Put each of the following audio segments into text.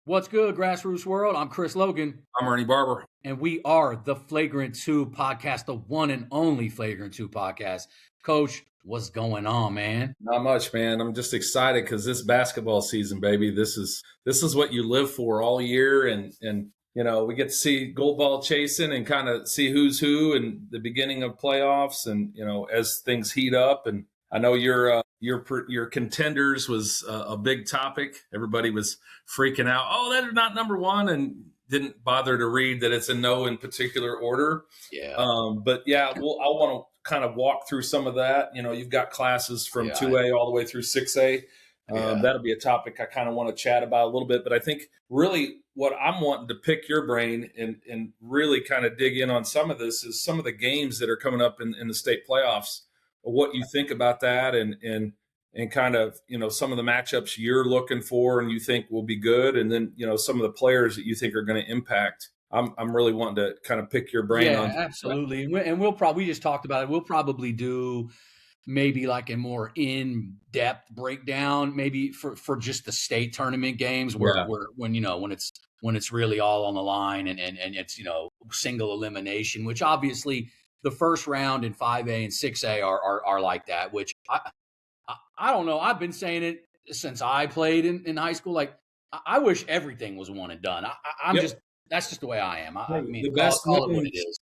What's good, Grassroots World? I'm Chris Logan, I'm Ernie Barber. and we are the Flagrant 2 podcast, the one and only Flagrant 2 podcast. Coach, what's going on, man? Not much, man. I'm just excited because this basketball season, baby, this is what you live for all year, and we get to see gold ball chasing and kind of see who's who and the beginning of playoffs, and as things heat up. And I know your contenders was a big topic. Everybody was freaking out. Oh, they're not number one, and didn't bother to read that it's in no in particular order. Yeah. But yeah, I want to kind of walk through some of that. You've got classes from 2A all the way through 6A. That'll be a topic I kind of want to chat about a little bit. But I think really what I'm wanting to pick your brain and really kind of dig in on some of this is some of the games that are coming up in the state playoffs, what you think about that, and kind of, some of the matchups you're looking for and you think will be good. And then, some of the players that you think are going to impact. I'm really wanting to kind of pick your brain on. Absolutely. And we just talked about it. We'll probably do maybe like a more in-depth breakdown, maybe for just the state tournament games where when it's really all on the line and it's, single elimination, which obviously the first round in 5A and 6A are like that, which I don't know. I've been saying it since I played in high school. Like, I wish everything was one and done. That's just the way I am. I mean, the best call it what it is.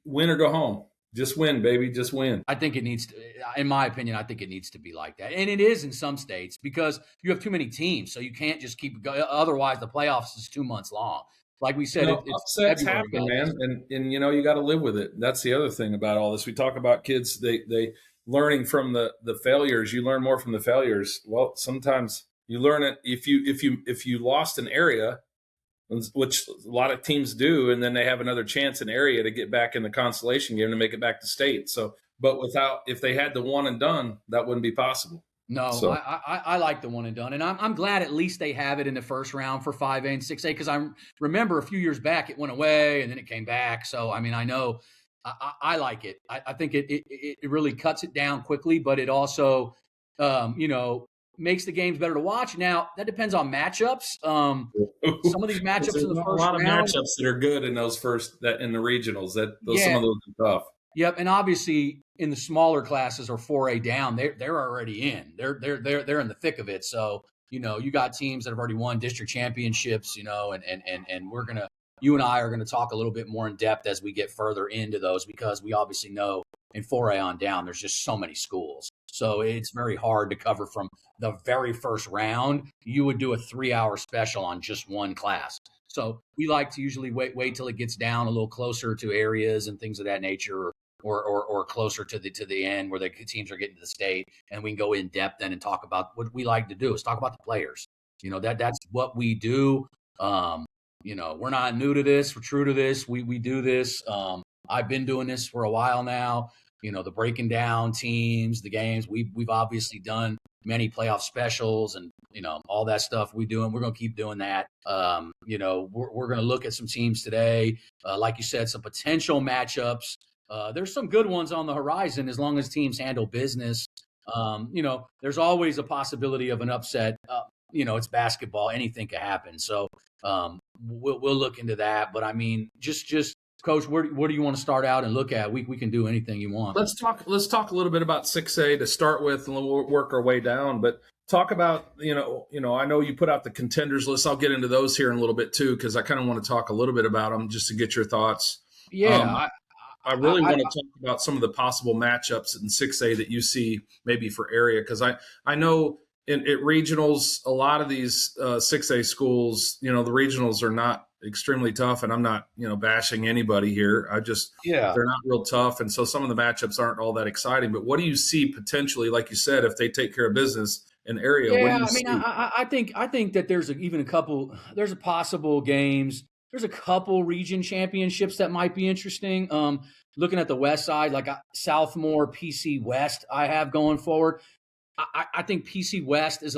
Win or go home. Just win, baby. Just win. I think it needs to, in my opinion, I think it needs to be like that. And it is in some states because you have too many teams. So you can't just keep going. Otherwise, the playoffs is 2 months long. Like we said, upsets happen, man. And you got to live with it. That's the other thing about all this. We talk about kids, they learning from the failures. You learn more from the failures. Well, sometimes you learn it if you lost an area, which a lot of teams do, and then they have another chance in area to get back in the consolation game to make it back to state. So, but if they had the one and done, that wouldn't be possible. No, so. I like the one and done, and I'm glad at least they have it in the first round for 5A and 6A, because I remember a few years back it went away and then it came back. So I mean, I know I like it. I think it really cuts it down quickly, but it also makes the games better to watch. Now that depends on matchups. Some of these matchups in the first round, a lot of matchups that are good in those in the regionals. Some of those are tough. Yep, and obviously in the smaller classes or 4A down, they're already in. They're in the thick of it. So you got teams that have already won district championships. And you and I are gonna talk a little bit more in depth as we get further into those, because we obviously know in 4A on down, there's just so many schools. So it's very hard to cover from the very first round. You would do a 3-hour special on just one class. So we like to usually wait till it gets down a little closer to areas and things of that nature, or closer to the end where the teams are getting to the state, and we can go in depth then and talk about what we like to do is talk about the players. That's what we do. We're not new to this. We're true to this. We do this. I've been doing this for a while now. The breaking down teams, the games. We've obviously done many playoff specials and all that stuff we do, and we're going to keep doing that. We're going to look at some teams today, like you said, some potential matchups. There's some good ones on the horizon as long as teams handle business. There's always a possibility of an upset. It's basketball; anything can happen. So we'll look into that. But I mean, just. Coach, where do you want to start out and look at? We can do anything you want. Let's talk a little bit about 6A to start with, and we'll work our way down. But talk about, I know you put out the contenders list. I'll get into those here in a little bit too, because I kind of want to talk a little bit about them just to get your thoughts. Yeah. I really want to talk about some of the possible matchups in 6A that you see maybe for area, because I know at regionals, a lot of these 6A schools, the regionals are not extremely tough, and I'm not, bashing anybody here. They're not real tough. And so some of the matchups aren't all that exciting, but what do you see potentially, like you said, if they take care of business in area? Yeah, I think that there's a possible games. There's a couple region championships that might be interesting. Looking at the West side, like Southmore, PC West, I have going forward. I think PC West is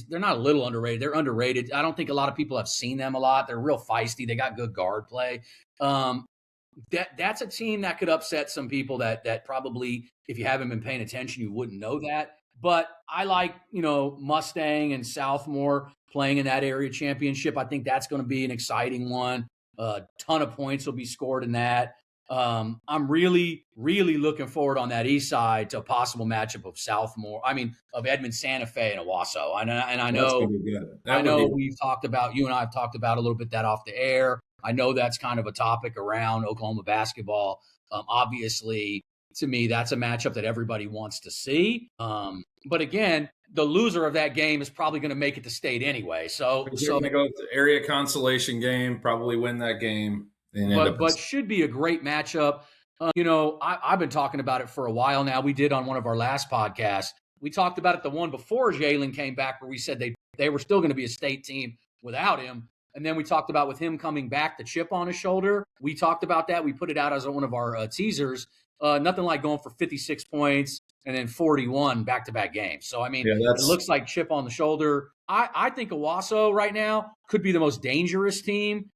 they're not a little underrated. They're underrated. I don't think a lot of people have seen them a lot. They're real feisty. They got good guard play. That's a team that could upset some people that probably, if you haven't been paying attention, you wouldn't know that. But I like, Mustang and Southmore. playing in that area championship. I think that's going to be an exciting one. A ton of points will be scored in that. I'm really, really looking forward on that east side to a possible matchup of Edmond Santa Fe and Owasso. And I know, we've talked about, you and I have talked about a little bit that off the air. I know that's kind of a topic around Oklahoma basketball. Obviously, to me, that's a matchup that everybody wants to see. But again, the loser of that game is probably going to make it to state anyway. So going to go to the area consolation game, probably win that game. But should be a great matchup. I've been talking about it for a while now. We did on one of our last podcasts. We talked about it the one before Jalen came back, where we said they were still going to be a state team without him. And then we talked about with him coming back, the chip on his shoulder. We talked about that. We put it out as one of our teasers. Nothing like going for 56 points and then 41 back-to-back games. So, I mean, it looks like chip on the shoulder. I think Owasso right now could be the most dangerous team,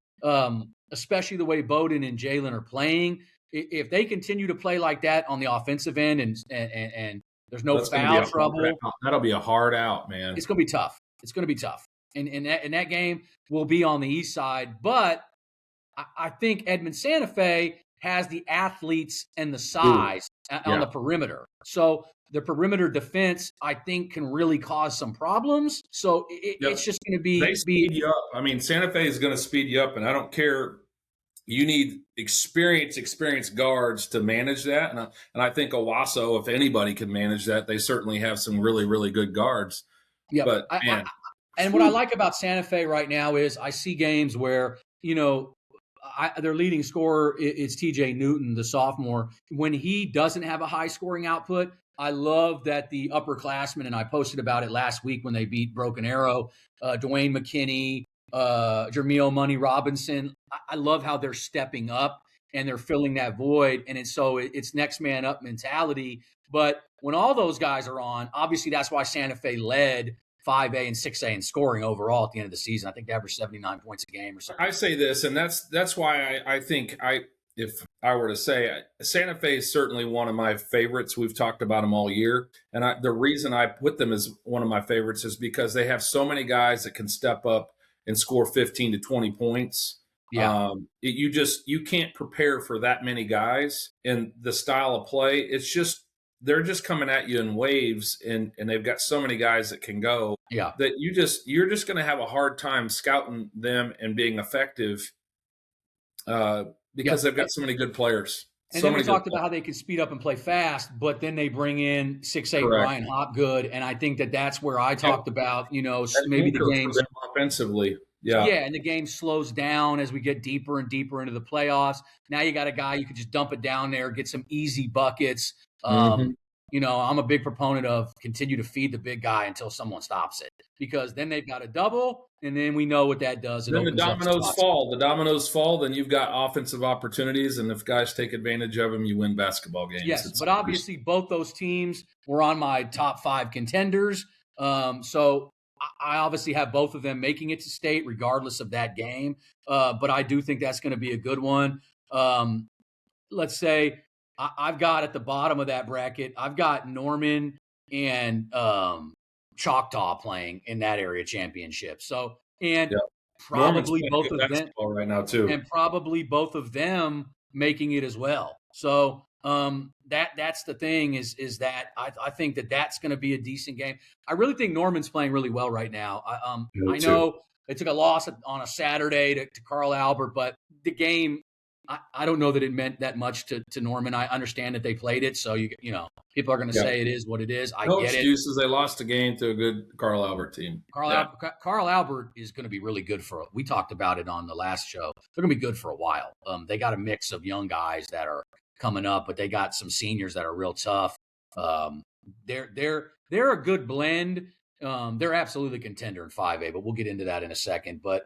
especially the way Bowden and Jalen are playing. If they continue to play like that on the offensive end and there's no foul trouble. That'll be a hard out, man. It's going to be tough. It's going to be tough. And that game will be on the east side. But I think Edmond Santa Fe has the athletes and the size on the perimeter. So the perimeter defense, I think, can really cause some problems. So it's just going to be – They speed you up. I mean, Santa Fe is going to speed you up, and I don't care. You need experienced guards to manage that. And I think Owasso, if anybody can manage that, they certainly have some really, really good guards. Yeah, but and what I like about Santa Fe right now is I see games where, their leading scorer is TJ Newton, the sophomore. When he doesn't have a high scoring output, I love that the upperclassmen, and I posted about it last week when they beat Broken Arrow, Dwayne McKinney, Jermeel Money Robinson. I love how they're stepping up and they're filling that void. And it's next man up mentality. But when all those guys are on, obviously that's why Santa Fe led 5A and 6A in scoring overall at the end of the season. I think they averaged 79 points a game or something. I say this, and that's why I think if I were to say Santa Fe is certainly one of my favorites. We've talked about them all year. And the reason I put them as one of my favorites is because they have so many guys that can step up and score 15 to 20 points. Yeah. You can't prepare for that many guys and the style of play. They're just coming at you in waves, and they've got so many guys that can go that you're just going to have a hard time scouting them and being effective because they've got so many good players. And then we talked about how they can speed up and play fast, but then they bring in 6'8" Ryan Hopgood, and I think that's where I talked about, maybe the games offensively. Yeah, and the game slows down as we get deeper and deeper into the playoffs. Now you got a guy you can just dump it down there, get some easy buckets. I'm a big proponent of continue to feed the big guy until someone stops it, because then they've got a double, and then we know what that does. Then the dominoes fall. The dominoes fall, then you've got offensive opportunities, and if guys take advantage of them, you win basketball games. Yes, but obviously both those teams were on my top 5 contenders. So I obviously have both of them making it to state regardless of that game. But I do think that's going to be a good one. Let's say I've got at the bottom of that bracket, I've got Norman and Choctaw playing in that area championship. So, probably both of them right now too, and probably both of them making it as well. So that's the thing is that I think that's going to be a decent game. I really think Norman's playing really well right now. I know they took a loss on a Saturday to Carl Albert, but the game, I don't know that it meant that much to Norman. I understand that they played it, so people are going to say it is what it is. I get it. Excuses. They lost a game to a good Carl Albert team. Carl Albert is going to be really good we talked about it on the last show. They're going to be good for a while. They got a mix of young guys that are coming up, but they got some seniors that are real tough. They're a good blend. They're absolutely a contender in 5A, but we'll get into that in a second. But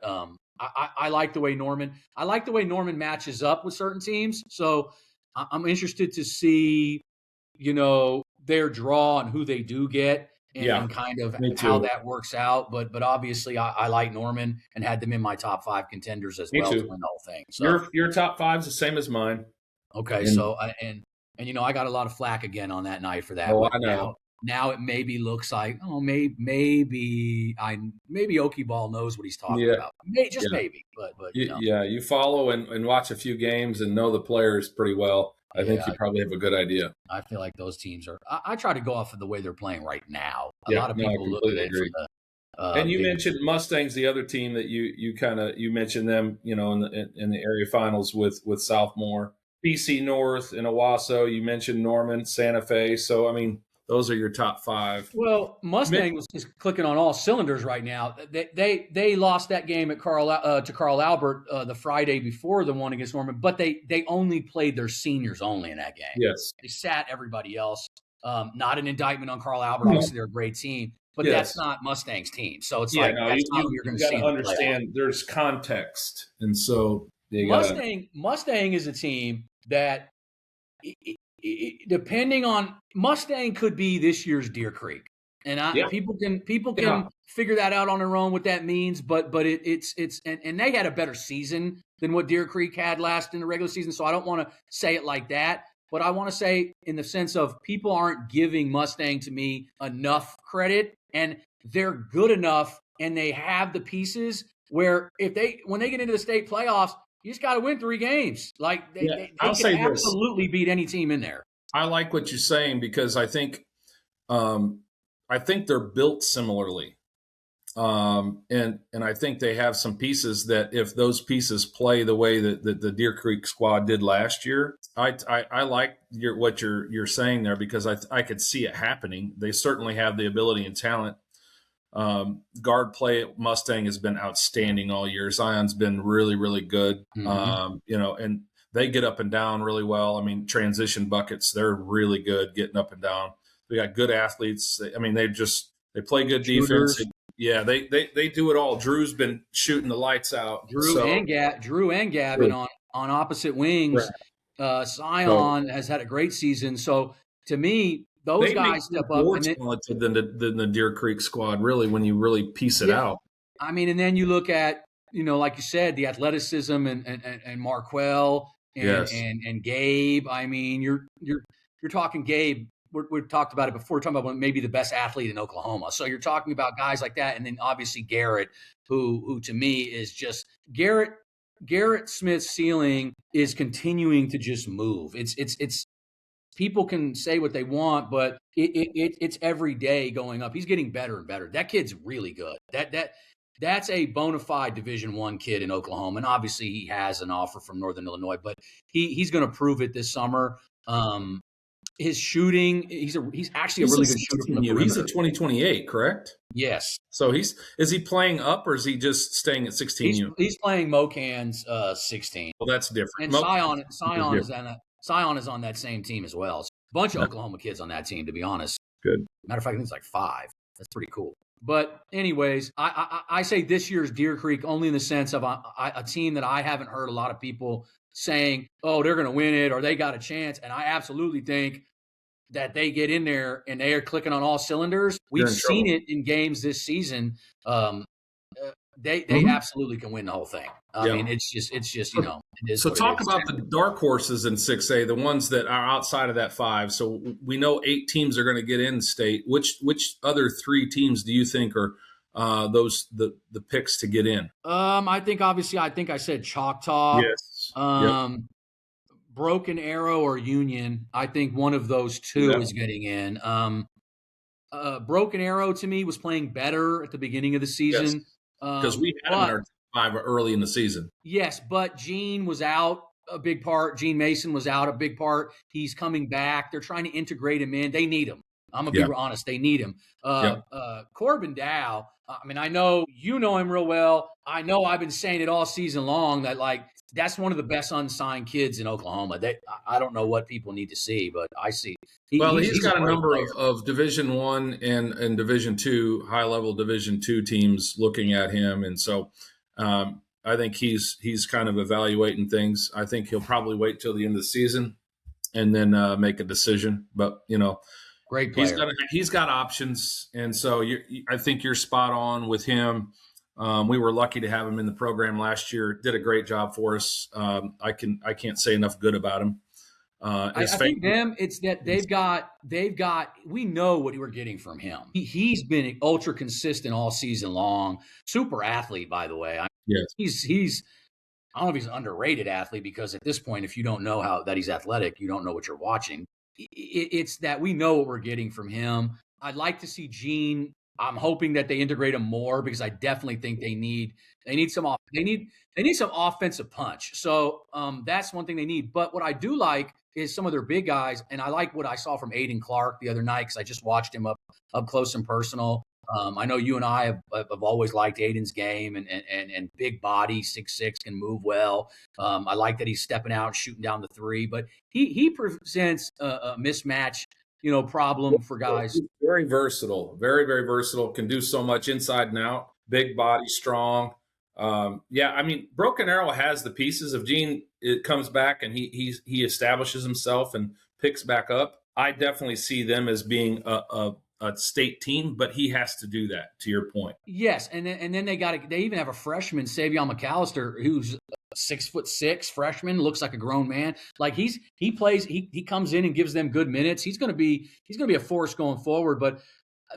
I like the way Norman matches up with certain teams. So I'm interested to see, their draw and who they do get and kind of how that works out. But obviously I like Norman and had them in my top 5 contenders as well to win the whole thing. So your top 5 is the same as mine. Okay. I got a lot of flack again on that night for that. Oh, I know. now it maybe looks like, oh, maybe OKIEBALL knows what he's talking Yeah, about. Just yeah. maybe, but you know. Yeah, you follow and watch a few games and know the players pretty well. I think Yeah, you probably have a good idea. I feel like those teams are. I try to go off of the way they're playing right now. A Yeah, lot of no, I people look at completely it from agree. the And you big. mentioned Mustangs, the other team that you mentioned them, in the area finals with Southmore, BC North, and Owasso. You mentioned Norman, Santa Fe. So I mean, those are your top five. Well, Mustang is clicking on all cylinders right now. They lost that game at to Carl Albert the Friday before the one against Norman, but they only played their seniors only in that game. Yes, They sat everybody else. Not an indictment on Carl Albert. No. Obviously, they're a great team, but Yes. that's not Mustang's team. So it's Yeah, like no, that's not you what you're going to got see to in the playoffs. understand there's context, and so you got Mustang is a team that depending on Mustang could be this year's Deer Creek, and people can figure that out on their own what that means. But it's and they had a better season than what Deer Creek had last in the regular season. So I don't want to say it like that, but I want to say in the sense of people aren't giving Mustang to me enough credit, and they're good enough, and they have the pieces where when they get into the state playoffs. You just got to win 3 games. Like they can absolutely beat any team in there. I like what you're saying because I think they're built similarly, and I think they have some pieces that if those pieces play the way that the Deer Creek squad did last year, I like what you're saying there because I could see it happening. They certainly have the ability and talent. Guard play at Mustang has been outstanding all year. Zion's been really, really good. And they get up and down really well. I mean, transition buckets, they're really good getting up and down. We got good athletes. I mean, they play good defense. They do it all. Drew's been shooting the lights out. Drew and Gavin on opposite wings. Zion has had a great season. So to me, those guys step up more talented than the Deer Creek squad, really, when you really piece it out. I mean, and then you look at, like you said, the athleticism and Marquell and Gabe. I mean, you're talking Gabe. We've talked about it before. We're talking about maybe the best athlete in Oklahoma. So you're talking about guys like that, and then obviously Garrett, who to me is just Garrett Smith's ceiling is continuing to just move. It's people can say what they want, but it's every day going up. He's getting better and better. That kid's really good. That's a bona fide Division I kid in Oklahoma, and obviously he has an offer from Northern Illinois, but he's going to prove it this summer. His shooting, he's actually a really good shooter from the perimeter. He's a 2028, correct? Yes. So is he playing up or is he just staying at 16? He's playing Mocan's 16. Well, that's different. And Scion is on that same team as well. So a bunch of Oklahoma kids on that team, to be honest. Good. Matter of fact, I think it's like 5. That's pretty cool. But anyways, I say this year's Deer Creek only in the sense of a team that I haven't heard a lot of people saying, oh, they're going to win it or they got a chance. And I absolutely think that they get in there and they are clicking on all cylinders. We've seen it in games this season. They absolutely can win the whole thing. I mean, it's just it is. So talk about the dark horses in 6A, the ones that are outside of that 5. So we know 8 teams are going to get in state. Which other 3 teams do you think are the picks to get in? I think I said Choctaw. Yes. Broken Arrow or Union. I think one of those 2 is getting in. Broken Arrow to me was playing better at the beginning of the season. Because we had him in our 5 early in the season. Yes, but Gene was out a big part. Gene Mason was out a big part. He's coming back. They're trying to integrate him in. They need him. I'm going to be honest. They need him. Corbin Dow, I mean, I know you know him real well. I know I've been saying it all season long that, that's one of the best unsigned kids in Oklahoma. I don't know what people need to see, but I see. He's got a number of Division I and Division II, high-level Division II teams looking at him. And so I think he's kind of evaluating things. I think he'll probably wait till the end of the season and then make a decision. But, great player. He's got options. And so I think you're spot on with him. We were lucky to have him in the program last year. Did a great job for us. I can't say enough good about him. I think it's that they've got. We know what we're getting from him. He's been ultra consistent all season long. Super athlete, by the way. Yes, he's. I don't know if he's an underrated athlete, because at this point, if you don't know that he's athletic, you don't know what you're watching. It's that we know what we're getting from him. I'd like to see Gene. I'm hoping that they integrate him more, because I definitely think they need some offensive punch. So that's one thing they need. But what I do like is some of their big guys, and I like what I saw from Aiden Clark the other night, because I just watched him up close and personal. I know you and I have always liked Aiden's game, and big body, 6'6", can move well. I like that he's stepping out, shooting down the three, but he presents a mismatch, problem for guys. Very versatile, very, very versatile. Can do so much inside and out. Big body, strong. I mean, Broken Arrow has the pieces. If Gene it comes back and he establishes himself and picks back up, I definitely see them as being a state team, but he has to do that, to your point. Yes, and then they even have a freshman, Savion McAllister, who's 6'6" freshman, looks like a grown man. Like he comes in and gives them good minutes. He's gonna be a force going forward, but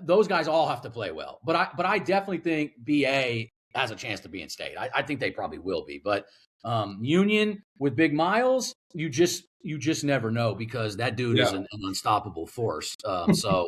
those guys all have to play well. But I definitely think BA has a chance to be in state. I think they probably will be. But Union with Big Miles, you just never know, because that dude is an unstoppable force. So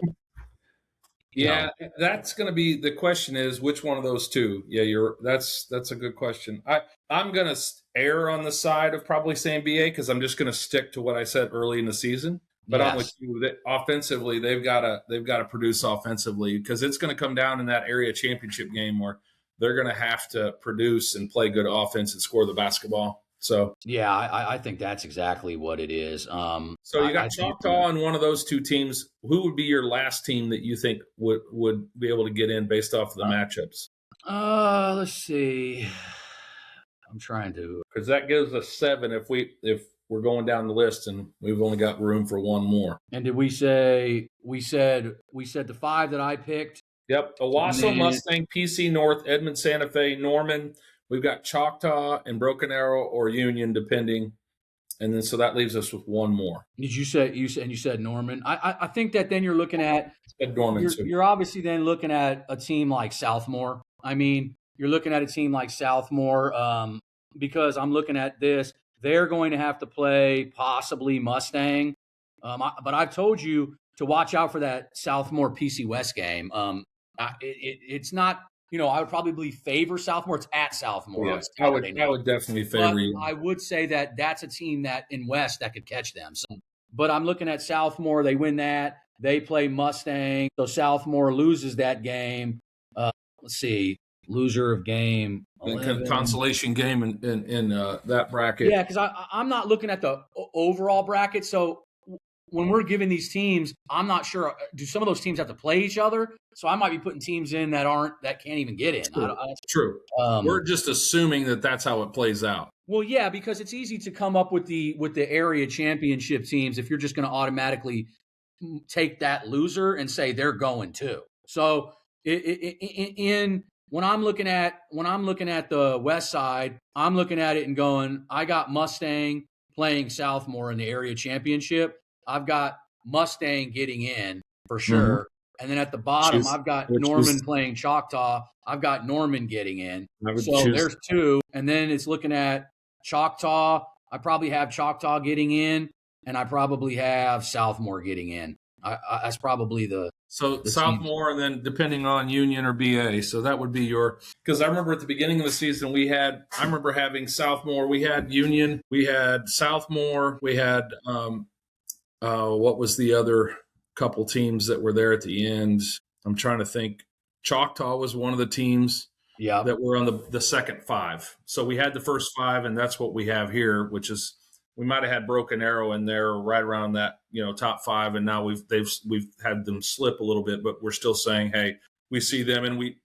yeah, that's going to be the question, is which one of those two? Yeah, that's a good question. I'm going to err on the side of probably saying BA, because I'm just going to stick to what I said early in the season. But I'm with you that offensively, they've got to produce offensively, because it's going to come down in that area championship game where they're going to have to produce and play good offense and score the basketball. So yeah, I think that's exactly what it is. So you got Choctaw and one of those two teams. Who would be your last team that you think would be able to get in based off of the matchups? Let's see. I'm trying to, because that gives us 7 if we're going down the list, and we've only got room for one more. And did we said the 5 that I picked? Yep, Owasso, Mustang, PC North, Edmond, Santa Fe, Norman. We've got Choctaw and Broken Arrow or Union, depending. And then so that leaves us with one more. Did you said Norman? I think that then you're looking at Norman. You're obviously then looking at a team like Southmore. I mean, you're looking at a team like Southmore, because I'm looking at this. They're going to have to play possibly Mustang. But I've told you to watch out for that Southmore PC West game. It's not. I would probably favor Southmore. It's at Southmore. Yeah, I would definitely favor you. I would say that that's a team that in West that could catch them. So, but I'm looking at Southmore. They win that. They play Mustang. So Southmore loses that game. Let's see. Loser of game 11. Consolation game in that bracket. Yeah, because I'm not looking at the overall bracket. So when we're giving these teams, I'm not sure. Do some of those teams have to play each other? So I might be putting teams in that can't even get in. True. We're just assuming that that's how it plays out. Well, yeah, because it's easy to come up with the area championship teams if you're just going to automatically take that loser and say they're going too. So when I'm looking at the West Side, I'm looking at it and going, I got Mustang playing Southmore in the area championship. I've got Mustang getting in for sure. Mm-hmm. And then at the bottom, I've got Norman playing Choctaw. I've got Norman getting in. So there's 2. And then it's looking at Choctaw. I probably have Choctaw getting in, and I probably have Southmore getting in. That's probably the Southmore, and then depending on Union or BA. So that would be because I remember at the beginning of the season I remember having Southmore. We had Union. We had Southmore. We had what was the other couple teams that were there at the end? I'm trying to think. Choctaw was one of the teams that were on the second 5. So we had the first 5, and that's what we have here, which is we might have had Broken Arrow in there right around that, top 5, and now we've had them slip a little bit, but we're still saying, hey, we see them, and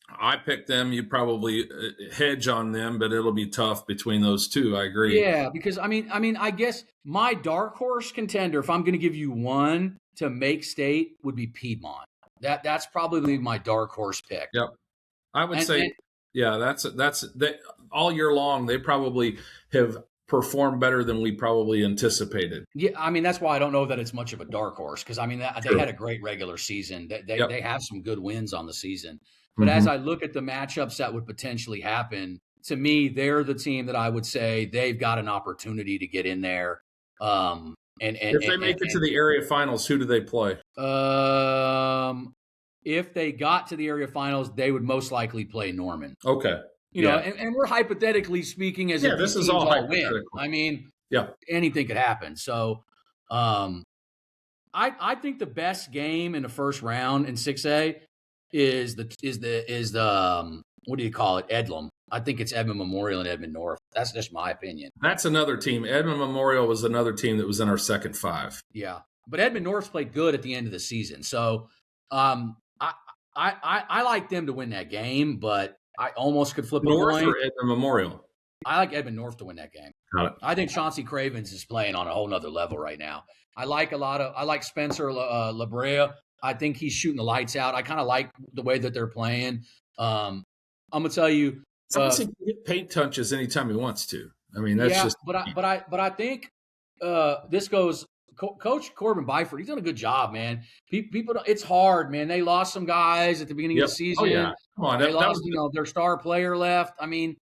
I picked them. You probably hedge on them, but it'll be tough between those two. I agree. Yeah, because I mean, I guess my dark horse contender, if I'm going to give you one to make state, would be Piedmont. That's probably my dark horse pick. Yep, I would say, that's all year long. They probably have perform better than we probably anticipated. Yeah, I mean, that's why I don't know that it's much of a dark horse, because I mean, they had a great regular season. They have some good wins on the season. But as I look at the matchups that would potentially happen, to me, they're the team that I would say they've got an opportunity to get in there. If they make it to the area finals, who do they play? If they got to the area finals, they would most likely play Norman. Okay. You know, and we're hypothetically speaking as if this is all hypothetical. win. I mean, anything could happen. So, I think the best game in the first round in 6A is the what do you call it? Edlem. I think it's Edmond Memorial and Edmond North. That's just my opinion. That's another team. Edmond Memorial was another team that was in our second 5. Yeah, but Edmond North played good at the end of the season. So, I like them to win that game, but I almost could flip North a coin. or Edmond Memorial? I like Edmond North to win that game. Got it. I think Chauncey Cravens is playing on a whole nother level right now. I like Spencer Labrea. I think he's shooting the lights out. I kind of like the way that they're playing. I'm gonna tell you, Chauncey can get paint touches anytime he wants to. I mean, that's just. But I think this goes. Coach Corbin Byford, he's done a good job, man. People, it's hard, man. They lost some guys at the beginning of the season. Oh, yeah. Come on, they lost, their star player left. I mean,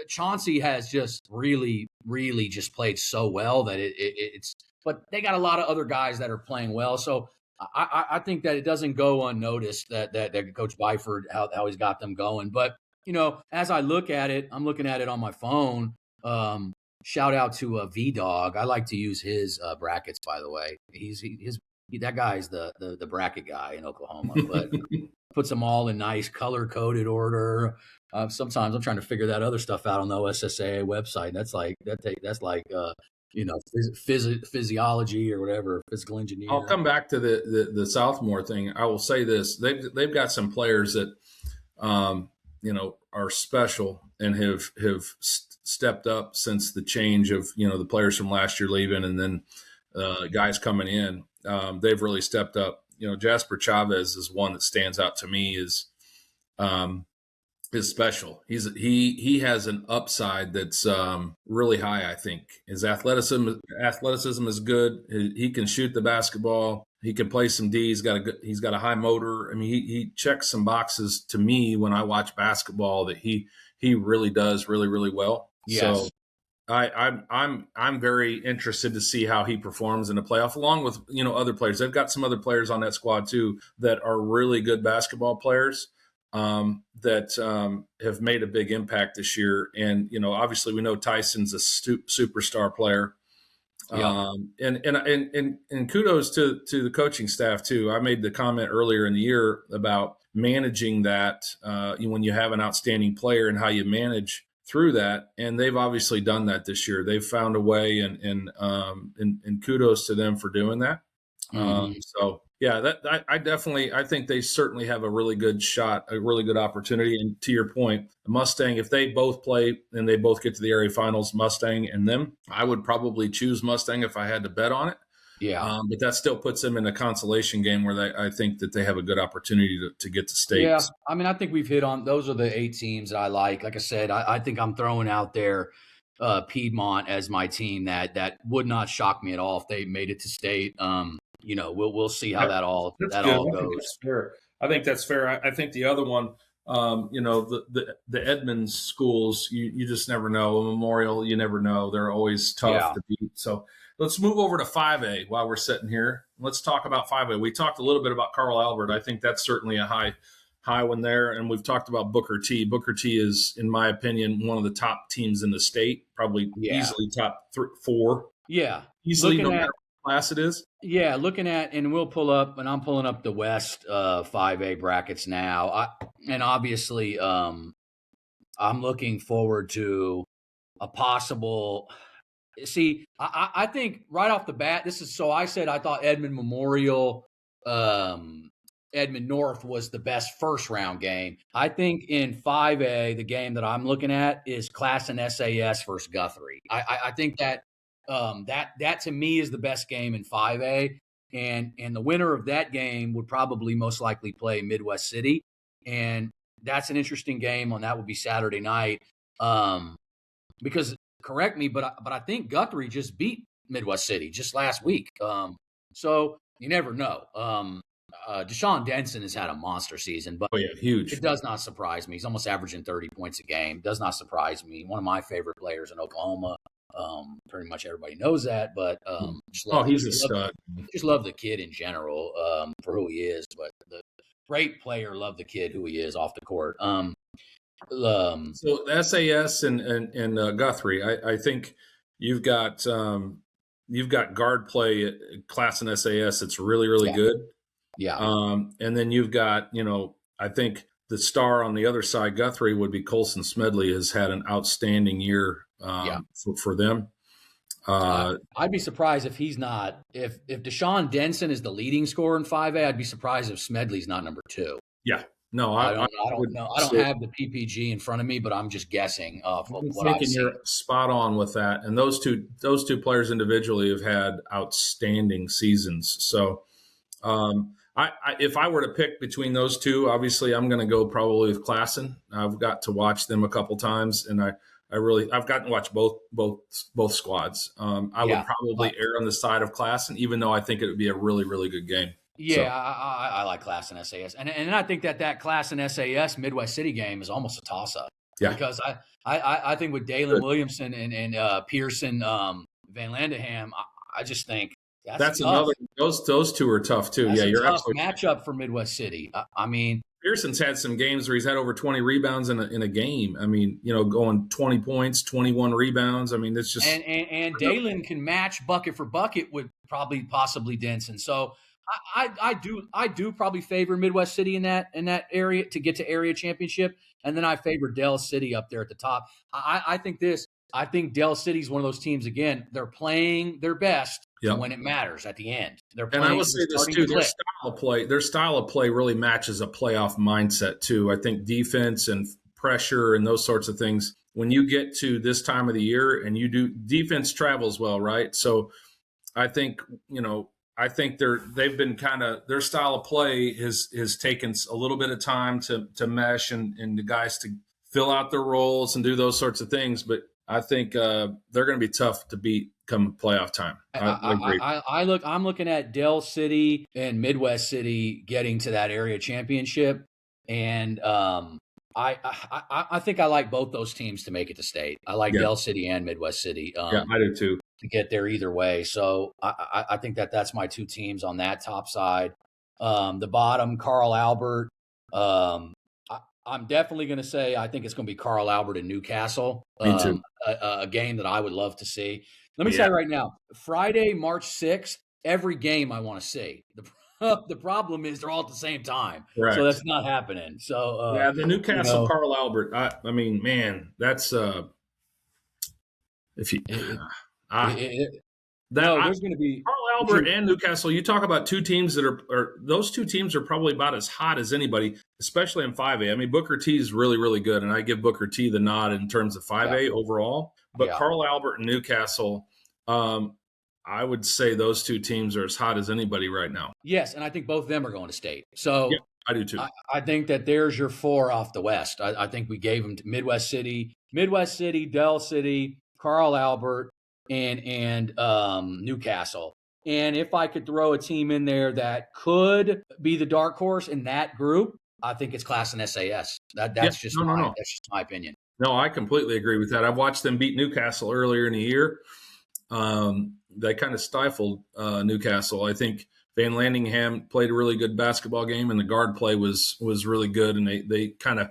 Chauncey has just really, really just played so well that it's. But they got a lot of other guys that are playing well, so I think that it doesn't go unnoticed that Coach Byford how he's got them going. But as I look at it, I'm looking at it on my phone. Shout out to V-Dog. I like to use his brackets, by the way. That guy's the bracket guy in Oklahoma, but puts them all in nice color-coded order. Sometimes I'm trying to figure that other stuff out on the OSSAA website. That's like physiology or whatever, physical engineering. I'll come back to the sophomore thing. I will say this: they've got some players that are special and have stepped up since the change of the players from last year leaving and then guys coming in. They've really stepped up. Jasper Chavez is one that stands out to me is special. He has an upside that's really high. I think his athleticism is good. He can shoot the basketball. He can play some D. He's got a high motor. I mean, he checks some boxes to me when I watch basketball that he really does really, really well. Yes. So I'm very interested to see how he performs in the playoff, along with other players. They've got some other players on that squad too that are really good basketball players that have made a big impact this year. And obviously we know Tyson's a superstar player. Yeah. And kudos to the coaching staff too. I made the comment earlier in the year about managing that when you have an outstanding player and how you manage through that. And they've obviously done that this year. They've found a way, and kudos to them for doing that. So yeah, I think they certainly have a really good shot, a really good opportunity. And to your point, Mustang, if they both play and they both get to the area finals, Mustang and them, I would probably choose Mustang if I had to bet on it. Yeah. But that still puts them in a consolation game where I think that they have a good opportunity to get to states. Yeah. I mean, I think we've hit on, those are the 8 teams that I like. Like I said, I think I'm throwing out there Piedmont as my team that would not shock me at all if they made it to state. We'll see how that all goes. I think that's fair. I think the other one, the Edmonds schools, you just never know. A Memorial, you never know. They're always tough to beat. So let's move over to 5A while we're sitting here. Let's talk about 5A. We talked a little bit about Carl Albert. I think that's certainly a high one there. And we've talked about Booker T. Booker T is, in my opinion, one of the top teams in the state, probably easily top 4. Yeah. Easily, no matter what class it is. Yeah, looking at, and we'll pull up, and I'm pulling up the West 5A brackets now. And obviously, I'm looking forward to a possible. See, I think right off the bat, I said I thought Edmond Memorial, Edmond North was the best first round game. I think in 5A, the game that I'm looking at is Classen SAS versus Guthrie. I think that that to me is the best game in 5A, and the winner of that game would probably most likely play Midwest City, and that's an interesting game. That would be Saturday night, because correct me, but I think Guthrie just beat Midwest City just last week. So you never know. Deshaun Denson has had a monster season, but huge. it does not surprise me. He's almost averaging 30 points a game. Does not surprise me. One of my favorite players in Oklahoma. Pretty much everybody knows that, but he's a stud. Just love the kid in general for who he is. But the great player, love the kid who he is off the court. So SAS and Guthrie, I think you've got guard play at class in SAS. It's really, really good. Yeah. And then you've got, I think the star on the other side, Guthrie, would be Colson Smedley, has had an outstanding year for them. I'd be surprised if he's not. If Deshaun Denson is the leading scorer in 5A, I'd be surprised if Smedley's not number 2. Yeah. No, I don't know. I don't have the PPG in front of me, but I'm just guessing off of what I've seen. You're spot on with that. And those two players individually have had outstanding seasons. So, if I were to pick between those two, obviously I'm going to go probably with Klassen. I've got to watch them a couple times, and I've gotten to watch both squads. I would probably err on the side of Klassen, even though I think it would be a really, really good game. Yeah, so. I like Klassen SAS, and I think that Klassen SAS Midwest City game is almost a toss-up. Yeah, because I think with Dalen Williamson and Pearson Van Landeham, I just think that's another. Those two are tough too. That's you're tough matchup for Midwest City. I mean, Pearson's had some games where he's had over 20 rebounds in a game. I mean, going 20 points, 21 rebounds. I mean, it's just and Dalen can match bucket for bucket with possibly Denson. So I do probably favor Midwest City in that area to get to area championship, and then I favor Del City up there at the top. I think Del City's one of those teams. Again, they're playing their best when it matters at the end. They're playing. And I will say this too: their style of play really matches a playoff mindset too. I think defense and pressure and those sorts of things. When you get to this time of the year and you do defense travels well, right? So I think they've been their style of play has taken a little bit of time to mesh and the guys to fill out their roles and do those sorts of things. But I think they're going to be tough to beat come playoff time. I agree. I'm looking at Del City and Midwest City getting to that area championship, and I think I like both those teams to make it to state. I like Del City and Midwest City. I do too. To get there either way. So I think that's my two teams on that top side. The bottom, Carl Albert. I'm definitely going to say I think it's going to be Carl Albert and Newcastle. Me too. A game that I would love to see. Let me say right now, Friday, March 6th, every game I want to see. The problem is they're all at the same time. Correct. So that's not happening. So the Newcastle Carl Albert. I mean, man, that's if you. there's going to be Carl Albert and Newcastle. You talk about two teams that are those two teams are probably about as hot as anybody, especially in 5A. I mean, Booker T is really, really good, and I give Booker T the nod in terms of 5A overall. But Carl Albert and Newcastle, I would say those two teams are as hot as anybody right now. Yes, and I think both of them are going to state. So I do too. I think that there's your 4 off the West. I think we gave them to Midwest City, Del City, Carl Albert, and Newcastle. And if I could throw a team in there that could be the dark horse in that group, I think it's Klassen SAS. That's just my opinion. No, I completely agree with that. I've watched them beat Newcastle earlier in the year. They kind of stifled Newcastle. I think Van Landingham played a really good basketball game, and the guard play was really good. And they kind of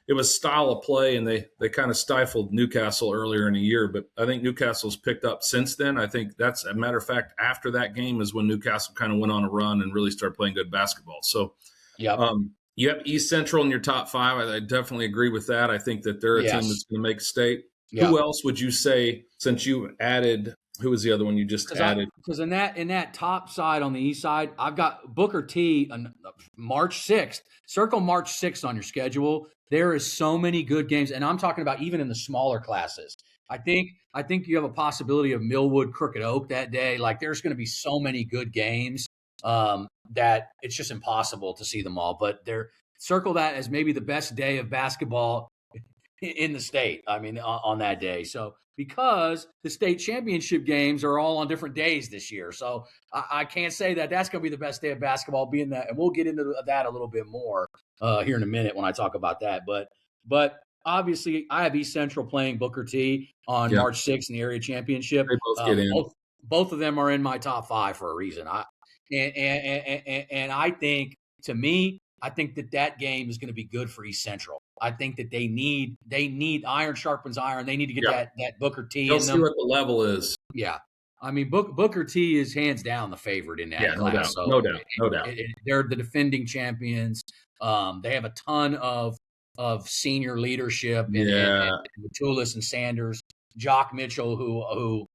it was style of play, and they kind of stifled Newcastle earlier in the year. But I think Newcastle's picked up since then. I think that's a matter of fact. After that game is when Newcastle kind of went on a run and really started playing good basketball. So, you have East Central in your top 5. I definitely agree with that. I think that they're a team that's going to make state. Yeah. Who else would you say, since you added? Who was the other one you just added? Because in that top side on the east side, I've got Booker T on March 6th. Circle March 6th on your schedule. There is so many good games, and I'm talking about even in the smaller classes. I think you have a possibility of Millwood, Crooked Oak that day. Like, there's going to be so many good games that it's just impossible to see them all. But circle that as maybe the best day of basketball in the state. I mean, on that day. So because the state championship games are all on different days this year, so I can't say that that's going to be the best day of basketball. Being that, and we'll get into that a little bit more here in a minute when I talk about that. But obviously, I have East Central playing Booker T on March 6th in the area championship. They both get in. Both of them are in my top 5 for a reason. And I think, to me, I think that game is going to be good for East Central. I think that they need iron sharpens iron. They need to get that Booker T They'll in them. See what the level is. Yeah. I mean, Booker T is hands down the favorite in that class. No doubt. They're the defending champions. They have a ton of senior leadership and Matulis and Sanders, Jock Mitchell, who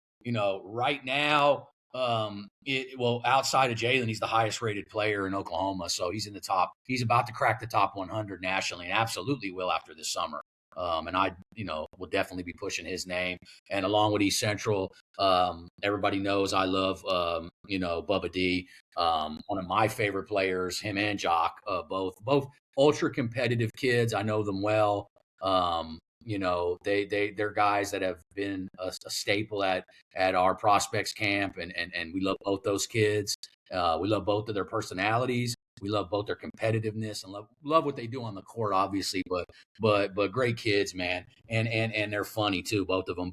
right now, outside of Jalen, he's the highest rated player in Oklahoma. So he's in the top. He's about to crack the top 100 nationally, and absolutely will after this summer. And I, will definitely be pushing his name. And along with East Central, everybody knows I love, Bubba D, one of my favorite players, him and Jock, both ultra competitive kids. I know them well. They're guys that have been a staple at our prospects camp, and we love both those kids. We love both of their personalities. We love both their competitiveness and love what they do on the court, obviously. But great kids, man, and they're funny too, both of them.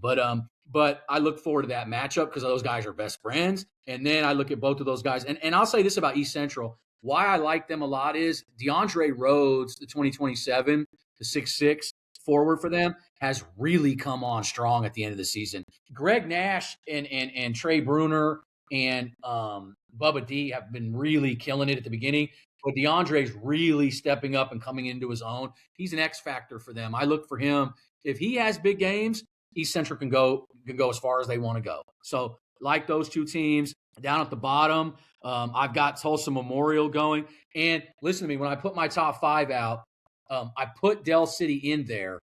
But I look forward to that matchup because those guys are best friends. And then I look at both of those guys, and I'll say this about East Central: why I like them a lot is DeAndre Rhodes, the 2027, the 6'6" forward for them, has really come on strong at the end of the season. Greg Nash and Trey Bruner and Bubba D have been really killing it at the beginning, but DeAndre's really stepping up and coming into his own. He's an X factor for them. I look for him. If he has big games, East Central can go as far as they want to go. So like those two teams. Down at the bottom, I've got Tulsa Memorial going. And listen to me, when I put my top 5 out, I put Del City in there.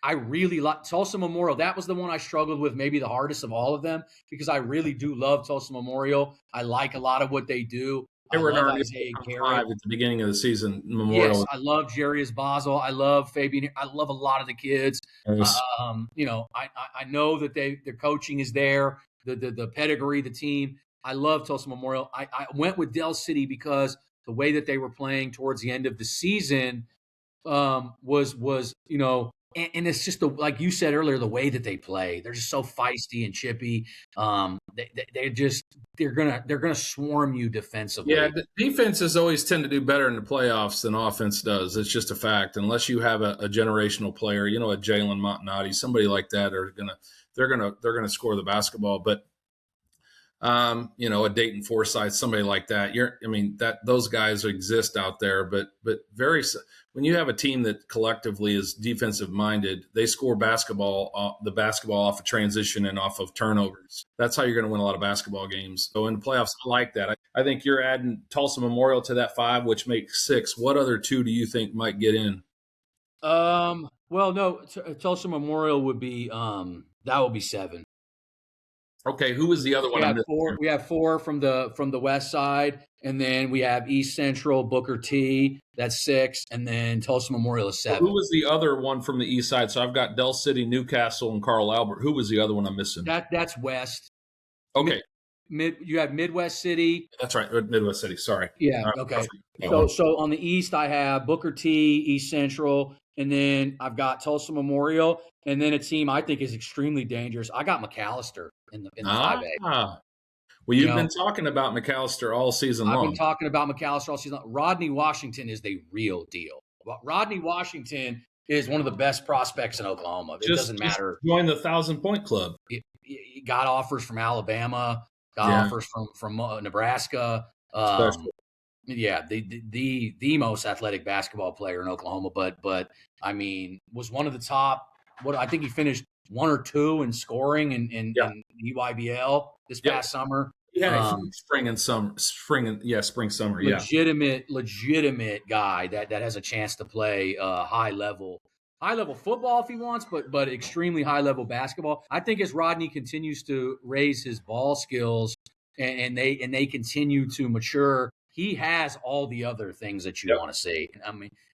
I really like Tulsa Memorial. That was the one I struggled with, maybe the hardest of all of them, because I really do love Tulsa Memorial. I like a lot of what they do. They were Isaiah Garrett at the beginning of the season. Memorial. Yes, I love Jarius Basel. I love Fabian. I love a lot of the kids. Yes. I know that their coaching is there, the pedigree, the team. I love Tulsa Memorial. I went with Del City because the way that they were playing towards the end of the season was and it's just like you said earlier, the way that they play. They're just so feisty and chippy. They're gonna swarm you defensively. Yeah, the defenses always tend to do better in the playoffs than offense does. It's just a fact. Unless you have a generational player, a Jalen Montanati, somebody like that, they're gonna score the basketball. But a Dayton Forsyth, somebody like that. Those guys exist out there, but when you have a team that collectively is defensive minded, they score the basketball off of transition and off of turnovers. That's how you're going to win a lot of basketball games. So in the playoffs, I like that. I think you're adding Tulsa Memorial to that 5, which makes 6. What other 2 do you think might get in? Tulsa Memorial would be that would be 7. Okay, who was the other one? We have 4 from the west side, and then we have East Central, Booker T, that's 6, and then Tulsa Memorial is 7. Who was the other one from the east side? So I've got Del City, Newcastle, and Carl Albert. Who was the other one I'm missing? That's west. Okay. You have Midwest City. That's right, Midwest City. Sorry. Yeah. Okay. So on the east, I have Booker T, East Central, and then I've got Tulsa Memorial, and then a team I think is extremely dangerous. I got McAllister in the 5A. Well, you've been talking about McAllister all season long. I've been talking about McAllister all season long. Rodney Washington is the real deal. Rodney Washington is one of the best prospects in Oklahoma. It doesn't matter. Join the 1,000-point club. He got offers from Alabama. Got offers from Nebraska. The most athletic basketball player in Oklahoma. But was one of the top. I think he finished 1 or 2 in scoring in EYBL this past summer. Yeah, spring, summer. Legitimate guy that has a chance to play high level football if he wants, but extremely high level basketball. I think as Rodney continues to raise his ball skills and they continue to mature, he has all the other things that you want to see.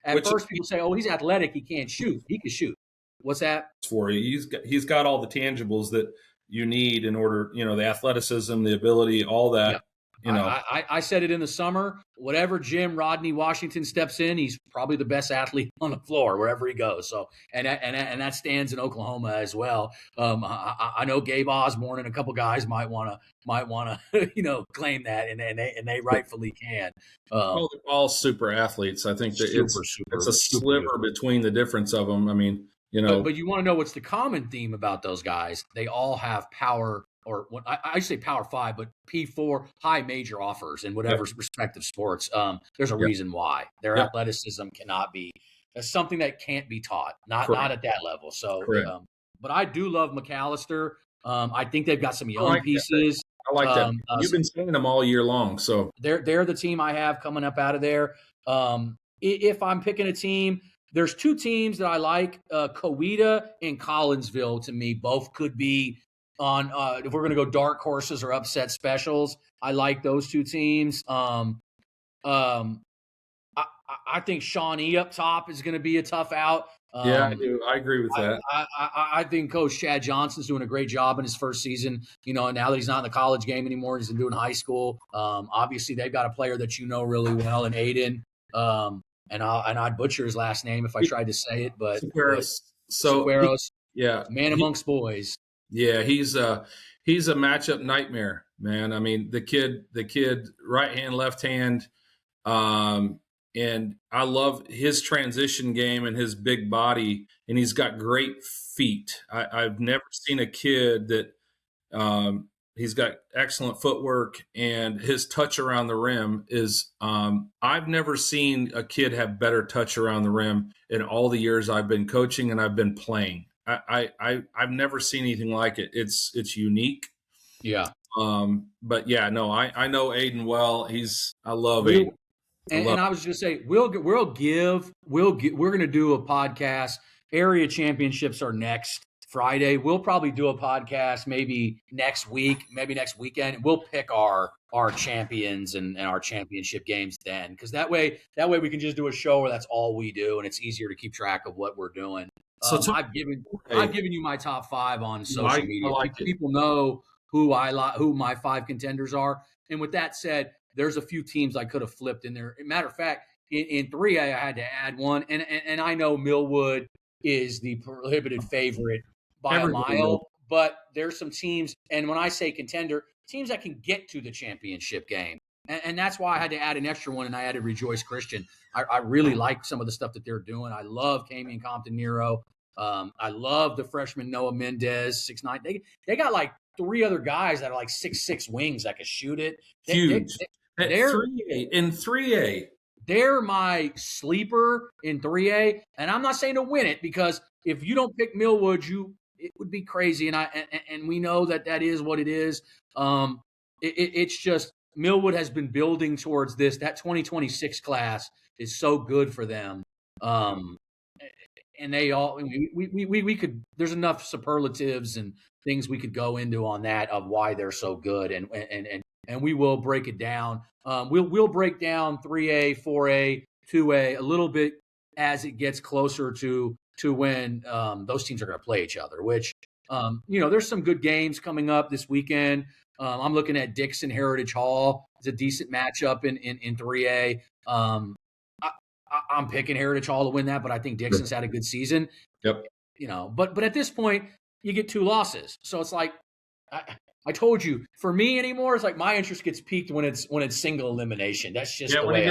At first people say, "Oh, he's athletic, he can't shoot." He can shoot. What's that? For you. He's got all the tangibles that you need in order, the athleticism, the ability, all that. Yep. I said it in the summer. Whatever gym Rodney Washington steps in, he's probably the best athlete on the floor wherever he goes. So, and that stands in Oklahoma as well. I know Gabe Osborne and a couple guys might want to claim that, and they rightfully can. They're all super athletes. I think that it's a sliver between the difference of them. I mean, but you want to know what's the common theme about those guys? They all have power. Or what I say Power 5, but P4 high major offers in whatever respective sports. There's a reason why their athleticism cannot be. That's something that can't be taught. Not at that level. So, but I do love McAllister. I think they've got some young pieces. I like that. You've been saying them all year long. So they're the team I have coming up out of there. If I'm picking a team, there's two teams that I like. Coweta and Collinsville, to me, both could be on if we're going to go dark horses or upset specials. I like those two teams. I think Shawnee up top is going to be a tough out. I do. I agree with that. I think Coach Chad Johnson's doing a great job in his first season. Now that he's not in the college game anymore, he's been doing high school. Obviously, they've got a player that really well in Aiden. And I'd butcher his last name if I tried to say it, but Sequeiros, man amongst boys. Yeah, he's a matchup nightmare, man. I mean, the kid, right hand, left hand, and I love his transition game and his big body, and he's got great feet. I've never seen a kid that he's got excellent footwork, and his touch around the rim is I've never seen a kid have better touch around the rim in all the years I've been coaching and I've been playing. I've never seen anything like it. It's unique. Yeah. But yeah, no, I know Aiden well. I love Aiden. And I was just say we're going to do a podcast. Area championships are next Friday. We'll probably do a podcast maybe next week, maybe next weekend. We'll pick our champions and our championship games then, because that way we can just do a show where that's all we do, and it's easier to keep track of what we're doing. So I've given you my top 5 on social media. People know who my 5 contenders are. And with that said, there's a few teams I could have flipped in there. Matter of fact, in 3A, I had to add one, and I know Millwood is the prohibited favorite by a mile, but there's some teams, and when I say contender, teams that can get to the championship game. And that's why I had to add an extra one, and I added Rejoice Christian. I really like some of the stuff that they're doing. I love Camion Compton-Nero. I love the freshman Noah Mendez, 6'9". They got like 3 other guys that are like 6'6" wings that can shoot it. Huge. They're 3A. In 3A. They're my sleeper in 3A, and I'm not saying to win it, because if you don't pick Millwood, it would be crazy, and we know that is what it is. It's just Millwood has been building towards this. That 2026 class is so good for them, and they all we could. There's enough superlatives and things we could go into on that of why they're so good, and we will break it down. We'll break down 3A, 4A, 2A a little bit as it gets closer to when those teams are going to play each other, which, there's some good games coming up this weekend. I'm looking at Dixon Heritage Hall. It's a decent matchup in 3A. I'm picking Heritage Hall to win that, but I think Dixon's had a good season. Yep. But at this point, you get 2 losses. So it's like, I told you, for me anymore, it's like my interest gets piqued when it's single elimination. That's just the way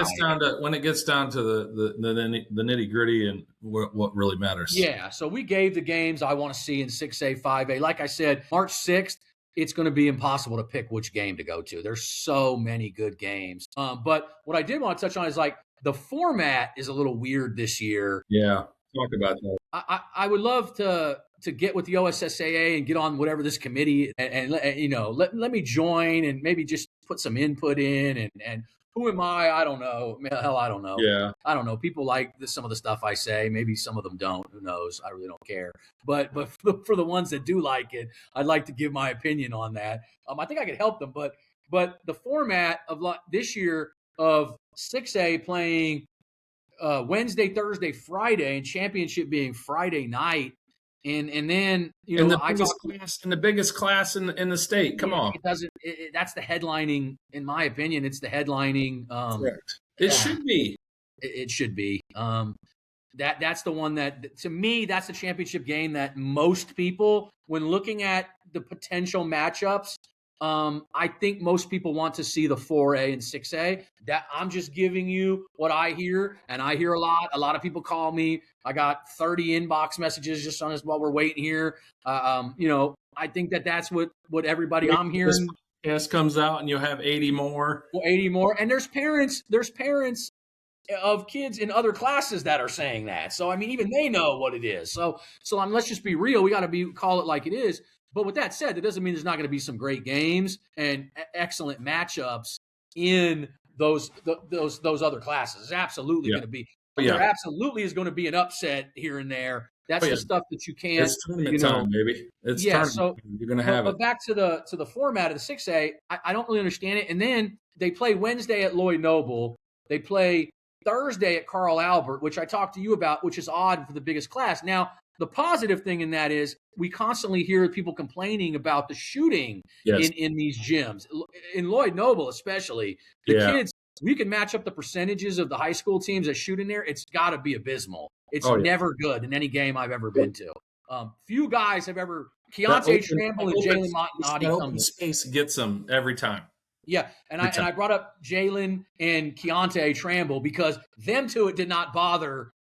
when it gets down to the nitty gritty and what really matters. Yeah. So we gave the games I want to see in 6A, 5A. Like I said, March 6th, it's going to be impossible to pick which game to go to. There's so many good games. But what I did want to touch on is like the format is a little weird this year. Yeah. Talk about that. I would love to get with the OSSAA and get on whatever this committee and let me join and maybe just put some input in and who am I? I don't know. Hell, I don't know. Yeah. I don't know. People like some of the stuff I say. Maybe some of them don't. Who knows? I really don't care. But for the ones that do like it, I'd like to give my opinion on that. I think I could help them. But the format of this year of 6A playing Wednesday, Thursday, Friday, and championship being Friday night, And then, you in know, the biggest class in the state. Come on. It doesn't, that's the headlining, in my opinion, it's the headlining. Correct. It should be. It should be. That's the one that, to me, that's the championship game that most people, when looking at the potential matchups, I think most people want to see the 4A and 6A. That I'm just giving you what I hear, and I hear a lot. A lot of people call me. I got 30 inbox messages just on this while we're waiting here. You know, I think that's what everybody I'm hearing. Yes, comes out and you'll have 80 more. Well, 80 more, and there's parents of kids in other classes that are saying that. So I mean, even they know what it is. So let's just be real. We got to call it like it is. But with that said, that doesn't mean there's not going to be some great games and excellent matchups in those other classes. It's absolutely going to be. There absolutely is going to be an upset here and there. That's the stuff that you can't. It's tournament time, baby. It's tournament time. You're going to have it. But back to the format of the 6A, I don't really understand it. And then they play Wednesday at Lloyd Noble. They play Thursday at Carl Albert, which I talked to you about, which is odd for the biggest class. Now, the positive thing in that is we constantly hear people complaining about the shooting in these gyms. In Lloyd Noble especially, the kids, we can match up the percentages of the high school teams that shoot in there. It's got to be abysmal. It's never good in any game I've ever been to. Few guys have ever – Keontae Tramble and Jalen Montanati come to space gets them every time. Yeah, and I brought up Jalen and Keontae Tramble because them two, it did not bother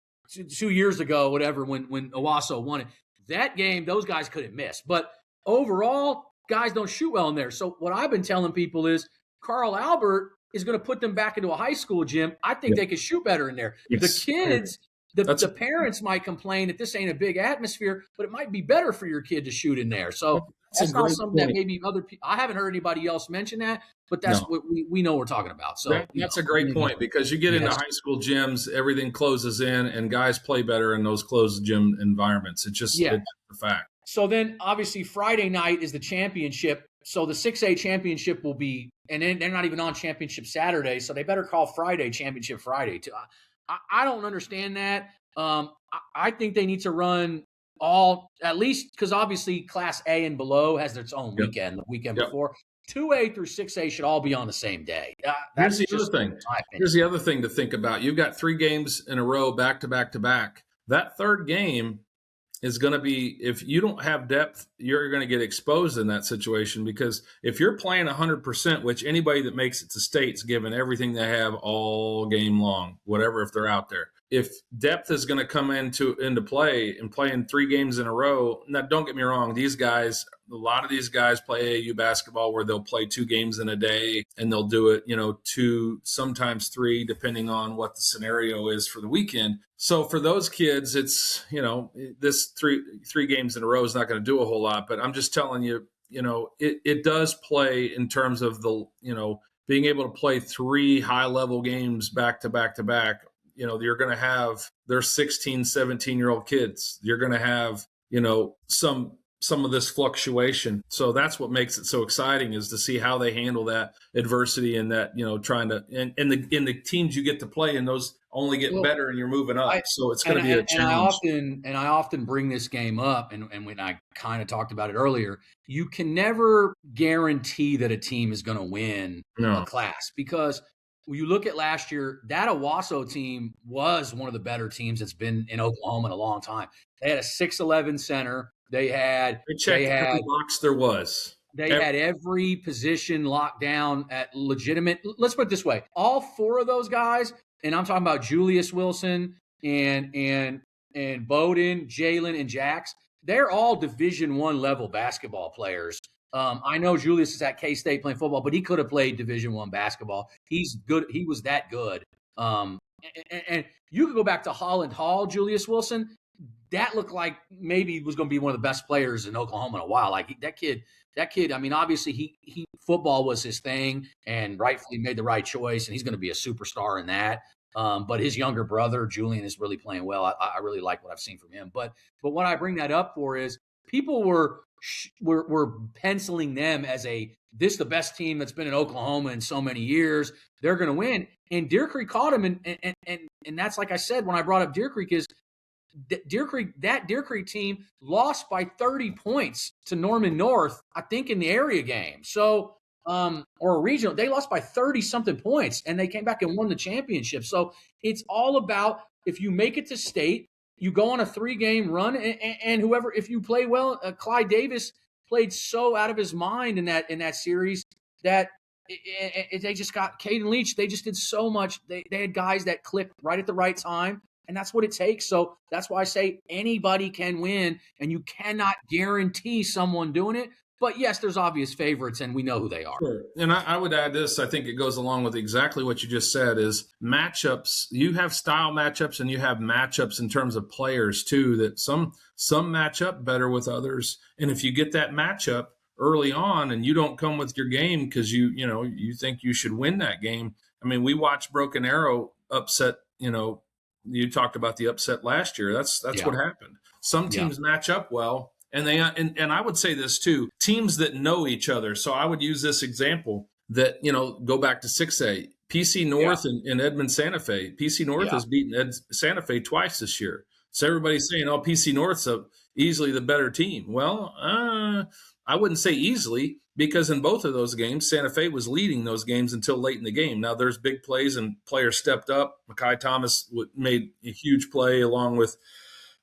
2 years ago, whatever, when Owasso won it. That game, those guys couldn't miss. But overall, guys don't shoot well in there. So what I've been telling people is Carl Albert is going to put them back into a high school gym. I think they could shoot better in there. Yes. The kids, the parents might complain that this ain't a big atmosphere, but it might be better for your kid to shoot in there. So that's not something that maybe other people – I haven't heard anybody else mention that, but that's what we know we're talking about. So that's a great point because you get into high school gyms, everything closes in, and guys play better in those closed gym environments. It's just it's a fact. So then obviously Friday night is the championship. So the 6A championship will be – and then they're not even on championship Saturday, so they better call Friday championship Friday too. I don't understand that. I think they need to run all, at least, because obviously Class A and below has its own weekend, the weekend before. 2A through 6A should all be on the same day. Here's the other thing. Here's the other thing to think about. You've got 3 games in a row, back to back to back. That third game is going to be, if you don't have depth, you're going to get exposed in that situation because if you're playing 100%, which anybody that makes it to state's given everything they have all game long, whatever, if they're out there. If depth is going to come into play and playing 3 games in a row, now don't get me wrong, a lot of these guys play AAU basketball where they'll play 2 games in a day and they'll do it, 2, sometimes 3, depending on what the scenario is for the weekend. So for those kids, it's, this three games in a row is not going to do a whole lot, but I'm just telling you, it does play in terms of the, being able to play 3 high level games back to back to back. You're going to have their 16, 17-year-old kids. You're going to have, some of this fluctuation. So that's what makes it so exciting is to see how they handle that adversity and that, trying to, and the teams you get to play and those only get better and you're moving up. So it's going to be a challenge. I often bring this game up and when I kind of talked about it earlier, you can never guarantee that a team is going to win a class because when you look at last year, that Owasso team was one of the better teams that's been in Oklahoma in a long time. They had a 6'11" center. They had every box there was. They had every position locked down at legitimate. Let's put it this way: all 4 of those guys, and I'm talking about Julius Wilson and Bowden, Jalen, and Jax. They're all Division I level basketball players. I know Julius is at K-State playing football, but he could have played Division I basketball. He's good. He was that good. And you could go back to Holland Hall, Julius Wilson. That looked like maybe he was going to be one of the best players in Oklahoma in a while. Like that kid, I mean, obviously he football was his thing and rightfully made the right choice. And he's going to be a superstar in that. But his younger brother, Julian, is really playing well. I really like what I've seen from him. But what I bring that up for is people were penciling them as the best team that's been in Oklahoma in so many years. They're going to win. And Deer Creek caught him. And that's like I said, when I brought up Deer Creek is Deer Creek team lost by 30 points to Norman North, I think, in the area game. So, or a regional, they lost by 30 something points and they came back and won the championship. So it's all about, if you make it to state, you go on a 3-game run, and whoever, if you play well, Clyde Davis played so out of his mind in that series that they just got Caden Leach. They just did so much. They had guys that clicked right at the right time, and that's what it takes. So that's why I say anybody can win, and you cannot guarantee someone doing it. But yes, there's obvious favorites, and we know who they are. Sure. And I would add this, I think it goes along with exactly what you just said, is matchups. You have style matchups and you have matchups in terms of players too, that some match up better with others. And if you get that matchup early on and you don't come with your game because you think you should win that game. I mean, we watched Broken Arrow upset, you talked about the upset last year. That's what happened. Some teams match up well. And and I would say this too, teams that know each other. So I would use this example that, go back to 6A, PC North and Edmond Santa Fe. PC North has beaten Santa Fe twice this year. So everybody's saying, oh, PC North's easily the better team. Well, I wouldn't say easily, because in both of those games, Santa Fe was leading those games until late in the game. Now there's big plays and players stepped up. Makai Thomas made a huge play along with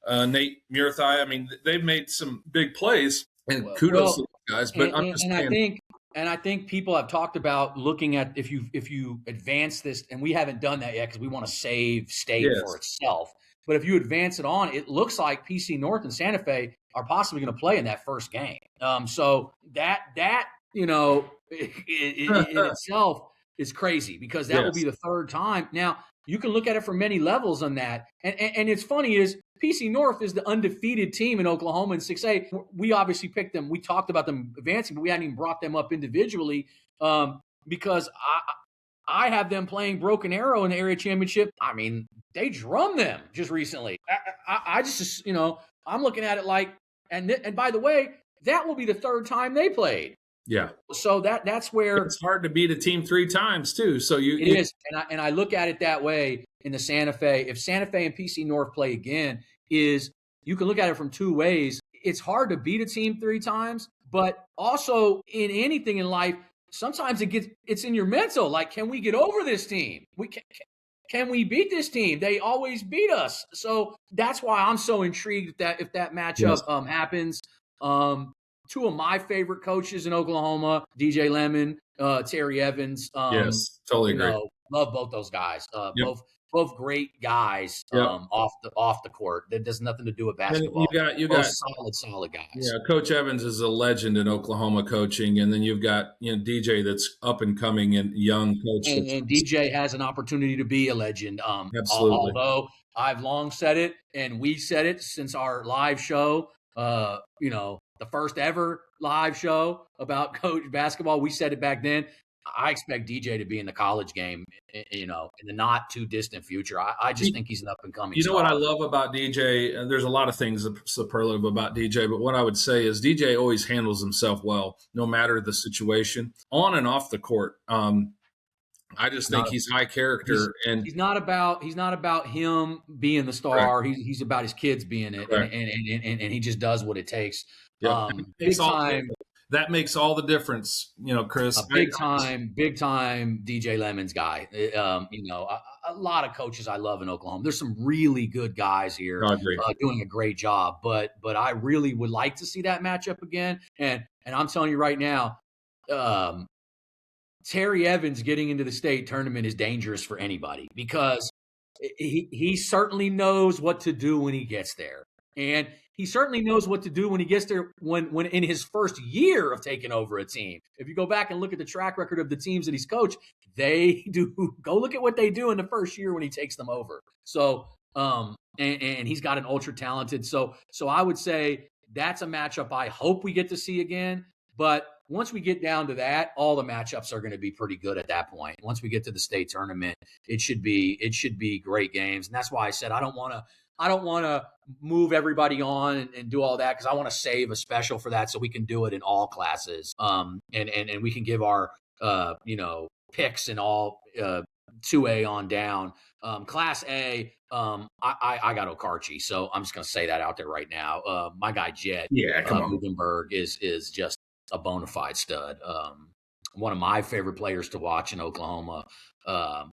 Nate Murthai. I mean, they've made some big plays, and kudos to those guys. But I'm just saying. I think people have talked about looking at if you advance this, and we haven't done that yet because we want to save state for itself. But if you advance it on, it looks like PC North and Santa Fe are possibly going to play in that first game. So that in itself is crazy, because that will be the third time. Now, you can look at it from many levels on that. And it's funny is PC North is the undefeated team in Oklahoma in 6A. We obviously picked them. We talked about them advancing, but we hadn't even brought them up individually because I have them playing Broken Arrow in the area championship. I mean, they drummed them just recently. I just I'm looking at it like, and by the way, that will be the third time they played. Yeah. So that's where it's hard to beat a team 3 times too. So it is, and I look at it that way in the Santa Fe. If Santa Fe and PC North play again, is you can look at it from 2 ways. It's hard to beat a team 3 times, but also in anything in life, sometimes it's in your mental. Like, can we get over this team? Can we beat this team? They always beat us. So that's why I'm so intrigued that if that matchup happens. 2 of my favorite coaches in Oklahoma, DJ Lemon, Terry Evans. Yes, totally agree. Love both those guys. Both great guys off the court. That does nothing to do with basketball. And you got solid guys. Yeah, Coach Evans is a legend in Oklahoma coaching, and then you've got DJ that's up and coming and young coach. And DJ has an opportunity to be a legend. Absolutely. Although I've long said it, and we said it since our live show. The first ever live show about coach basketball. We said it back then. I expect DJ to be in the college game, in the not too distant future. I just think he's an up and coming star. What I love about DJ, and there's a lot of things superlative about DJ, but what I would say is DJ always handles himself well, no matter the situation, on and off the court. I just think he's high character, and he's not about him being the star. Right. He's about his kids being it, and he just does what it takes. Yeah. That makes all the difference, Chris. Big time DJ Lemons guy. A lot of coaches I love in Oklahoma. There's some really good guys here doing a great job. But I really would like to see that matchup again. And I'm telling you right now, Terry Evans getting into the state tournament is dangerous for anybody, because he certainly knows what to do when he gets there. And he certainly knows what to do when he gets there when in his first year of taking over a team. If you go back and look at the track record of the teams that he's coached, they do go look at what they do in the first year when he takes them over. So and he's got an ultra talented. So I would say that's a matchup I hope we get to see again. But once we get down to that, all the matchups are going to be pretty good at that point. Once we get to the state tournament, it should be great games. And that's why I said I don't want to move everybody on and do all that, because I want to save a special for that so we can do it in all classes. And we can give our picks in all 2A on down Class A, I got Okarchi, so I'm just going to say that out there right now. My guy Jet come on. Guggenberg is just a bona fide stud. One of my favorite players to watch in Oklahoma.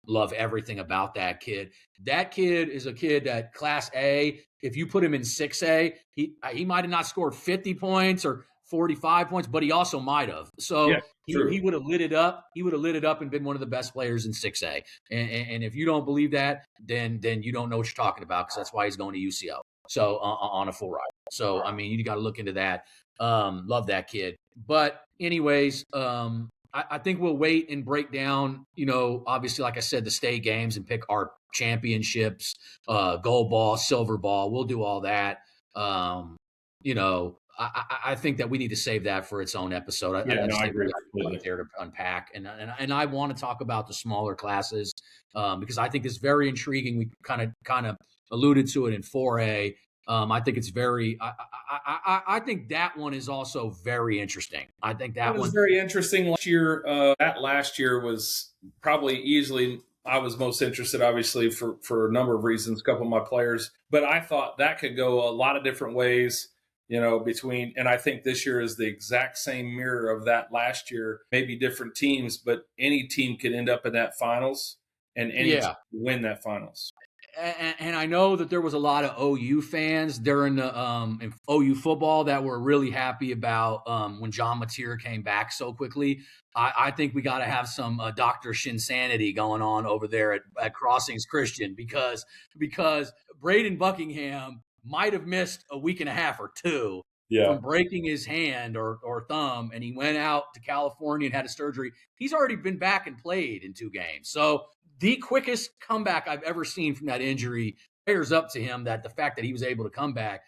Love everything about that kid. That kid is a kid that Class A, if you put him in 6A, he might have not scored 50 points or 45 points, but he also might have. So he would have lit it up. He would have lit it up and been one of the best players in 6A. And if you don't believe that, then you don't know what you're talking about, because that's why he's going to UCO. So on a full ride. So, I mean, you got to look into that. Love that kid. But anyways, I think we'll wait and break down, obviously, like I said, the state games and pick our championships, gold ball, silver ball. We'll do all that. I think that we need to save that for its own episode. I think agree. We got there to unpack, and I want to talk about the smaller classes because I think it's very intriguing. We kind of alluded to it in 4A. I think it's very. I think that one is also very interesting. I think that was very interesting last year. That last year was probably easily. I was most interested, obviously, for a number of reasons. A couple of my players, but I thought that could go a lot of different ways. And I think this year is the exact same mirror of that last year. Maybe different teams, but any team could end up in that finals, and any team could win that finals. And I know that there was a lot of OU fans during the in OU football that were really happy about when John Mateer came back so quickly. I think we got to have some Dr. Shinsanity going on over there at Crossings Christian because Braden Buckingham might have missed a week and a half or two from breaking his hand or thumb, and he went out to California and had a surgery. He's already been back and played in 2 games. So the quickest comeback I've ever seen from that injury. Prayers up to him that the fact that he was able to come back.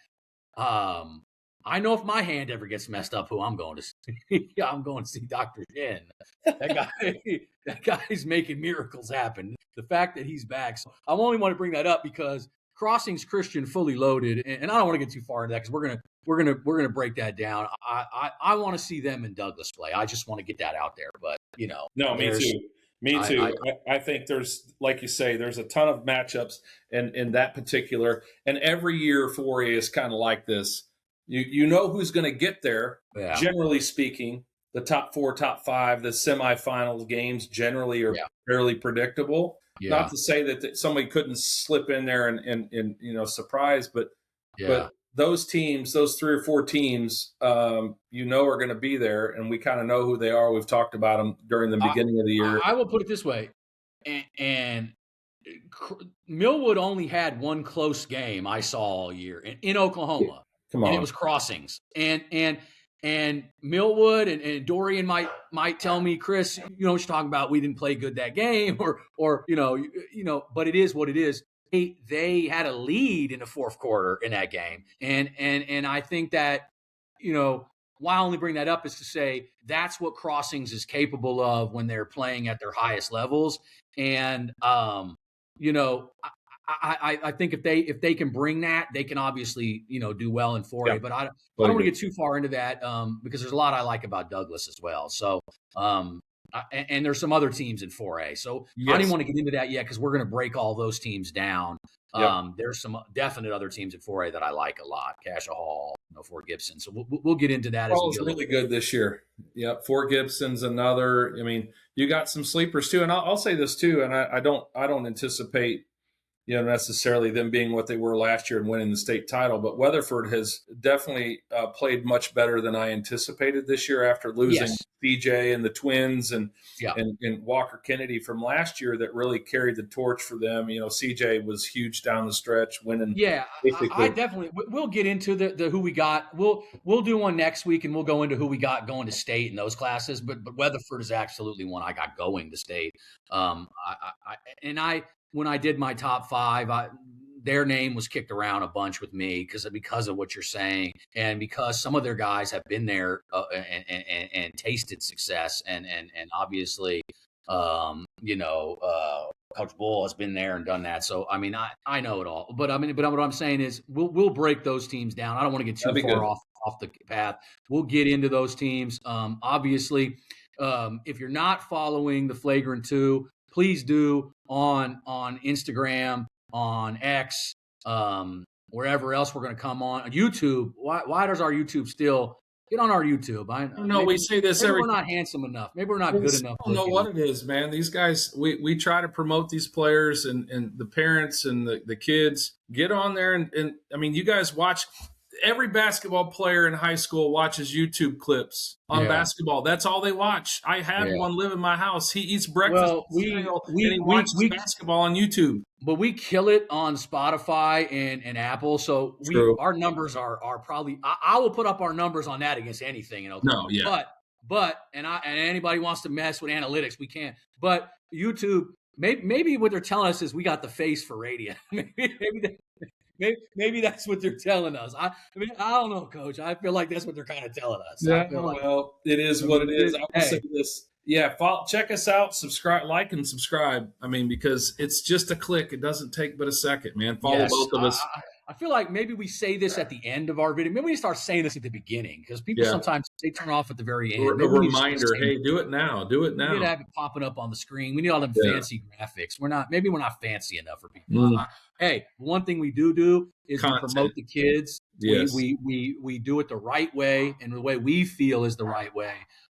I know if my hand ever gets messed up, who I'm going to see. I'm going to see Dr. Shin. That guy's making miracles happen. The fact that he's back. So I only want to bring that up because Crossings Christian fully loaded, and I don't want to get too far into that because we're gonna break that down. I want to see them in Douglas play. I just want to get that out there. But no, me too. Me too. I think there's, like you say, there's a ton of matchups in that particular, and every year 4A is kind of like this. You know who's going to get there. Yeah. Generally speaking, the top 4, top 5, the semifinal games generally are fairly predictable. Yeah. Not to say that somebody couldn't slip in there and surprise, but those teams, those 3 or 4 teams, are going to be there, and we kind of know who they are. We've talked about them during the beginning of the year. I will put it this way, and Millwood only had 1 close game I saw all year in Oklahoma, and it was Crossings, and Millwood and Dorian might tell me, Chris, what you're talking about. We didn't play good that game, or but it is what it is. They had a lead in the 4th quarter in that game. And I think that, why I only bring that up is to say that's what Crossings is capable of when they're playing at their highest levels. And, I think if they can bring that, they can obviously, do well in 4A. Yeah. But I don't want to get too far into that because there's a lot I like about Douglas as well. So, and there's some other teams in 4A. So I don't even want to get into that yet because we're going to break all those teams down. There's some definite other teams in 4A that I like a lot. Cassia Hall, Fort Gibson. So we'll get into that. Hall's really good this year. Yep, Fort Gibson's another. I mean, you got some sleepers too. And I'll say this too, and I don't anticipate necessarily them being what they were last year and winning the state title. But Weatherford has definitely played much better than I anticipated this year after losing CJ and the Twins and Walker Kennedy from last year that really carried the torch for them. CJ was huge down the stretch, winning. Yeah, I definitely – we'll get into the who we got. We'll do one next week, and we'll go into who we got going to state in those classes. But Weatherford is absolutely one I got going to state. When I did my top 5, their name was kicked around a bunch with me because of what you're saying, and because some of their guys have been there and tasted success, and obviously, Coach Bull has been there and done that. So I mean, I know it all, but what I'm saying is we'll break those teams down. I don't want to get too far off the path. We'll get into those teams. Obviously, if you're not following the Flagrant 2. please do on Instagram, on X, wherever else we're going to come on YouTube. Why does our YouTube still get on our YouTube? I know we say this maybe every. We're not handsome enough. Maybe we're not good enough. I don't know what it is, man. These guys, we try to promote these players and the parents and the kids. Get on there and I mean, you guys watch. Every basketball player in high school watches YouTube clips on basketball. That's all they watch. I had one live in my house. He eats breakfast and he watches basketball on YouTube. But we kill it on Spotify and Apple. So our numbers are probably I will put up our numbers on that against anything in Oklahoma. No, yeah. But and anybody wants to mess with analytics, we can't. But YouTube, maybe what they're telling us is we got the face for radio. Maybe that's what they're telling us. I mean, I don't know, Coach. I feel like that's what they're kind of telling us. Yeah, well, it is what it is. I will say this. Yeah, check us out, subscribe, like, and subscribe. I mean, because it's just a click. It doesn't take but a second, man. Follow both of us. I feel like maybe we say this at the end of our video. Maybe we start saying this at the beginning because people sometimes they turn off at the very end. A reminder, hey, do it now. Do it now. We need to have it popping up on the screen. We need all them fancy graphics. Maybe we're not fancy enough for people. Hey, one thing we do is we promote the kids. Yes. We do it the right way and the way we feel is the right way.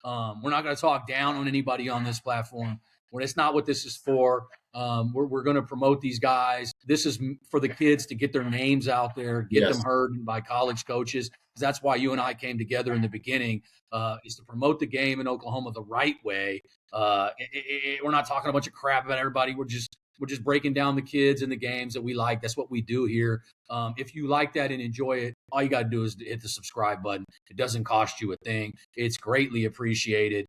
We're not going to talk down on anybody on this platform. When it's not what this is for. We're going to promote these guys. This is for the kids to get their names out there, get them heard by college coaches. That's why you and I came together in the beginning, is to promote the game in Oklahoma the right way. We're not talking a bunch of crap about everybody. We're just breaking down the kids and the games that we like. That's what we do here. If you like that and enjoy it, all you got to do is hit the subscribe button. It doesn't cost you a thing. It's greatly appreciated.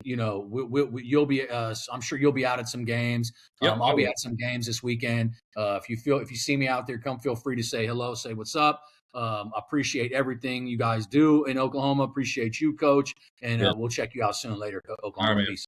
You'll be. I'm sure you'll be out at some games. I'll be at some games this weekend. If you see me out there, feel free to say hello, say what's up. Appreciate everything you guys do in Oklahoma. Appreciate you, Coach, and we'll check you out soon later, Oklahoma. Peace.